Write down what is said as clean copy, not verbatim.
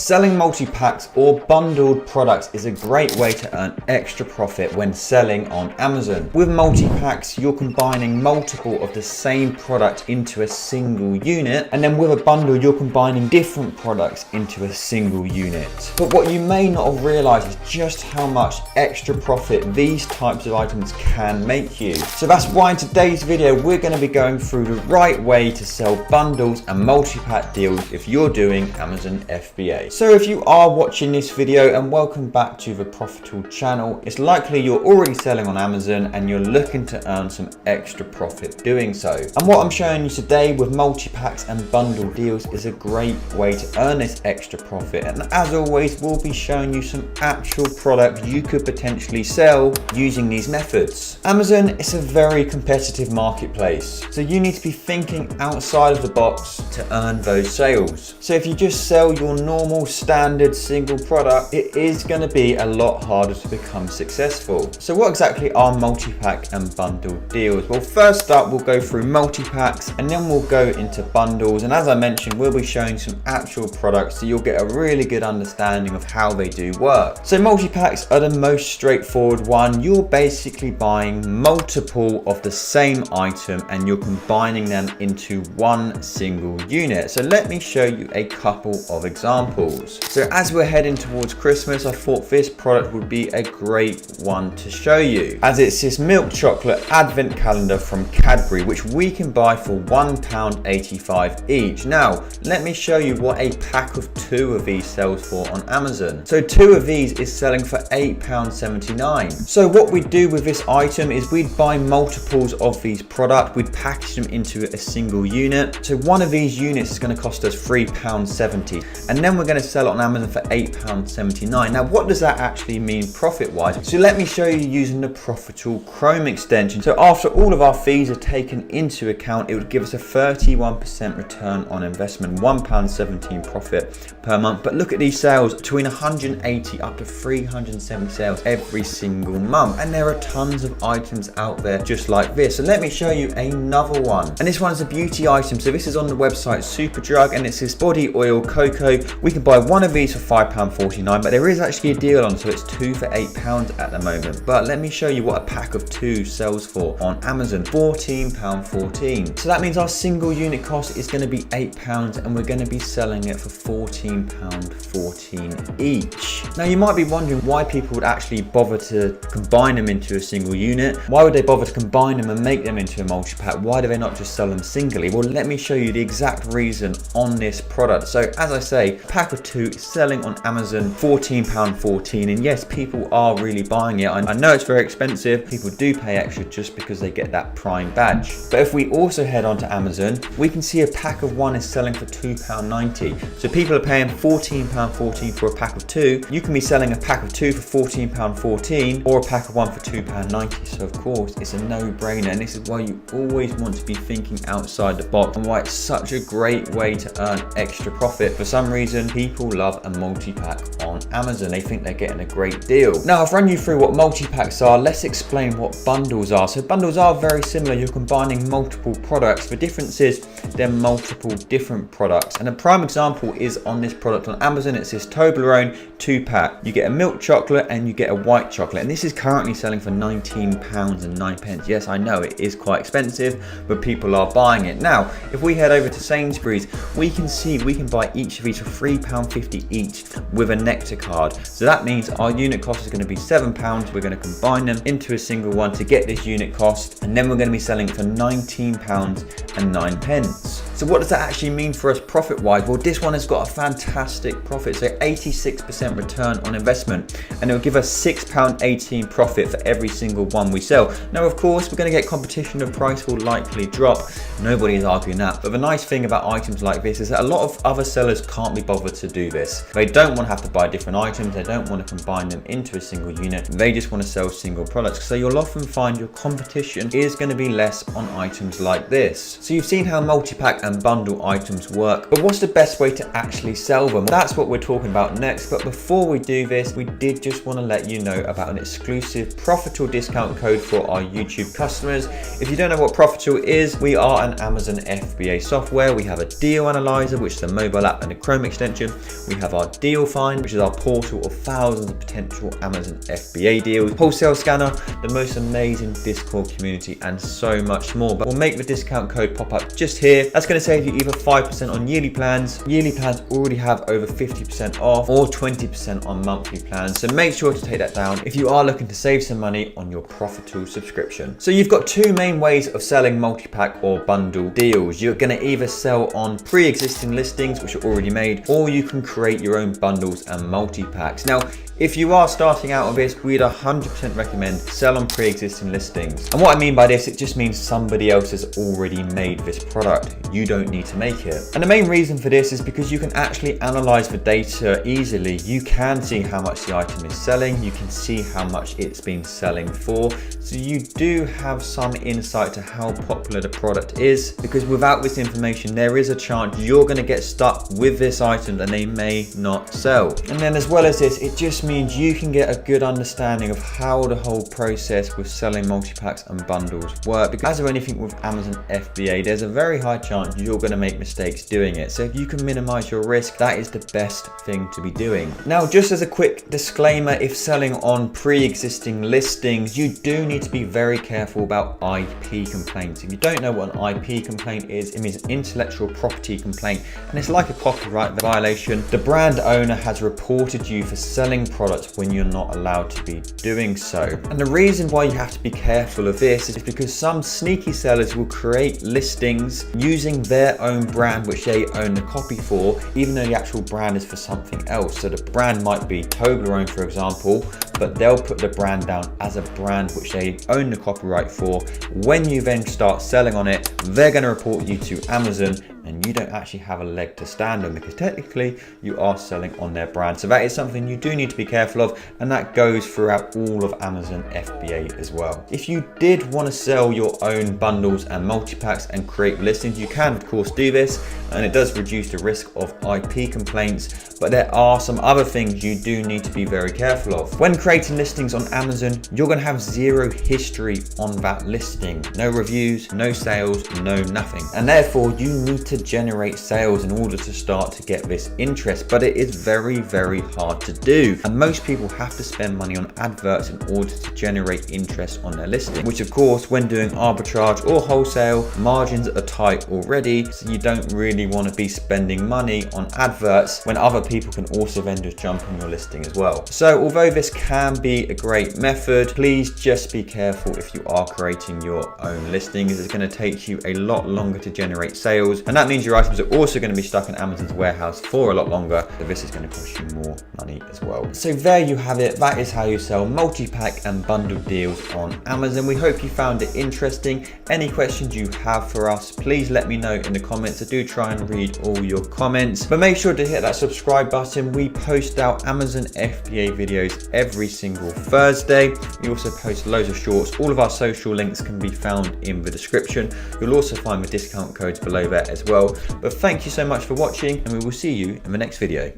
Selling multi-packs or bundled products is a great way to earn extra profit when selling on Amazon. With multi-packs, you're combining multiple of the same product into a single unit, and then with a bundle, you're combining different products into a single unit. But what you may not have realized is just how much extra profit these types of items can make you. So that's why in today's video, we're going to be going through the right way to sell bundles and multi-pack deals if you're doing Amazon FBA. So if you are watching this video, and welcome back to the Profitl channel, it's likely you're already selling on Amazon and you're looking to earn some extra profit doing so. And what I'm showing you today with multi-packs and bundle deals is a great way to earn this extra profit. And as always, we'll be showing you some actual product you could potentially sell using these methods. Amazon is a very competitive marketplace, so you need to be thinking outside of the box to earn those sales. So if you just sell your normal standard single product, it is going to be a lot harder to become successful. So what exactly are multi-pack and bundle deals? Well, first up, we'll go through multi-packs and then we'll go into bundles. And as I mentioned, we'll be showing some actual products so you'll get a really good understanding of how they do work. So multi-packs are the most straightforward one. You're basically buying multiple of the same item and you're combining them into one single unit. So let me show you a couple of examples. So as we're heading towards Christmas, I thought this product would be a great one to show you, as it's this milk chocolate advent calendar from Cadbury, which we can buy for £1.85 each. Now, let me show you what a pack of 2 of these sells for on Amazon. So 2 of these is selling for £8.79. So what we do with this item is we'd buy multiples of these products, we'd package them into a single unit. So one of these units is going to cost us £3.70, and then we're going to sell it on Amazon for £8.79. Now, what does that actually mean profit-wise? So let me show you using the Profitl Chrome extension. So after all of our fees are taken into account, it would give us a 31% return on investment, £1.17 profit per month. But look at these sales, between 180 up to 370 sales every single month. And there are tons of items out there just like this. So let me show you another one. And this one is a beauty item. So this is on the website Superdrug, and it's this body oil cocoa. We can buy one of these for £5.49, but there is actually a deal on, so it's 2 for £8 at the moment. But let me show you what a pack of 2 sells for on Amazon, £14.14. So that means our single unit cost is going to be £8, and we're going to be selling it for £14.14 each. Now you might be wondering why people would actually bother to combine them into a single unit. Why would they bother to combine them and make them into a multi-pack? Why do they not just sell them singly? Well, let me show you the exact reason on this product. So as I say, pack of 2 is selling on Amazon £14.14, and yes, people are really buying it. I know it's very expensive. People do pay extra just because they get that Prime badge. But if we also head on to Amazon, we can see a pack of 1 is selling for £2.90. So people are paying £14.14 for a pack of 2. You can be selling a pack of 2 for £14.14 or a pack of 1 for £2.90. So of course, it's a no-brainer, and this is why you always want to be thinking outside the box and why it's such a great way to earn extra profit. For some reason, people love a multi-pack on Amazon. They think they're getting a great deal. Now I've run you through what multi-packs are. Let's explain what bundles are. So bundles are very similar. You're combining multiple products. The difference is they're multiple different products. And a prime example is on this product on Amazon. It's this Toblerone 2-pack. You get a milk chocolate and you get a white chocolate. And this is currently selling for £19.09. Yes, I know it is quite expensive, but people are buying it. Now, if we head over to Sainsbury's, we can see we can buy each of these for £3.50 each with a Nectar card. So that means our unit cost is going to be £7. We're going to combine them into a single one to get this unit cost, and then we're going to be selling it for £19.09. So what does that actually mean for us profit-wise? Well, this one has got a fantastic profit, so 86% return on investment, and it will give us £6.18 profit for every single one we sell. Now, of course, we're going to get competition. The price will likely drop. Nobody is arguing that. But the nice thing about items like this is that a lot of other sellers can't be bothered to do this. They don't want to have to buy different items. They don't want to combine them into a single unit. They just want to sell single products. So you'll often find your competition is going to be less on items like this. So you've seen how multi-pack and and bundle items work, but what's the best way to actually sell them? That's what we're talking about next. But before we do this, we did just want to let you know about an exclusive Profitl discount code for our YouTube customers. If you don't know what Profitl is, we are an Amazon FBA software. We have a deal analyzer, which is a mobile app and a Chrome extension. We have our DealFinder, which is our portal of thousands of potential Amazon FBA deals, wholesale scanner, the most amazing Discord community, and so much more. But we'll make the discount code pop up just here. That's going to save you either 5% on yearly plans. Yearly plans already have over 50% off, or 20% on monthly plans. So make sure to take that down if you are looking to save some money on your Profitl subscription. So you've got two main ways of selling multi-pack or bundle deals. You're going to either sell on pre-existing listings, which are already made, or you can create your own bundles and multi-packs. Now, if you are starting out with this, we'd 100% recommend sell on pre-existing listings. And what I mean by this, it just means somebody else has already made this product. You don't need to make it. And the main reason for this is because you can actually analyze the data easily. You can see how much the item is selling. You can see how much it's been selling for. So you do have some insight to how popular the product is, because without this information, there is a chance you're going to get stuck with this item and they may not sell. And then as well as this, it just means you can get a good understanding of how the whole process with selling multi-packs and bundles work, because as with anything with Amazon FBA, there's a very high chance you're going to make mistakes doing it. So if you can minimize your risk, that is the best thing to be doing. Now, just as a quick disclaimer, if selling on pre-existing listings, you do need to be very careful about IP complaints. If you don't know what an IP complaint is, it means an intellectual property complaint, and it's like a copyright violation. The brand owner has reported you for selling products when you're not allowed to be doing so. And the reason why you have to be careful of this is because some sneaky sellers will create listings using their own brand, which they own the copy for, even though the actual brand is for something else. So the brand might be Toblerone, for example, but they'll put the brand down as a brand which they own the copyright for. When you then start selling on it, they're going to report you to Amazon, and you don't actually have a leg to stand on, because technically you are selling on their brand. So that is something you do need to be careful of, and that goes throughout all of Amazon FBA as well. If you did want to sell your own bundles and multi-packs and create listings, you can of course do this, and it does reduce the risk of IP complaints, but there are some other things you do need to be very careful of. When creating listings on Amazon, you're going to have zero history on that listing. No reviews, no sales, no nothing. And therefore you need to generate sales in order to start to get this interest, but it is very, very hard to do. And most people have to spend money on adverts in order to generate interest on their listing, which of course, when doing arbitrage or wholesale, margins are tight already, so you don't really want to be spending money on adverts when other people can also then just jump on your listing as well. So although this can be a great method, please just be careful if you are creating your own listings. It's going to take you a lot longer to generate sales, and that means your items are also going to be stuck in Amazon's warehouse for a lot longer, so this is going to cost you more money as well. So there you have it. That is how you sell multi-pack and bundle deals on Amazon. We hope you found it interesting. Any questions you have for us, please let me know in the comments. I do try and read all your comments, but make sure to hit that subscribe button. We post out Amazon FBA videos every single Thursday. We also post loads of shorts. All of our social links can be found in the description. You'll also find the discount codes below there as well. But thank you so much for watching, and we will see you in the next video.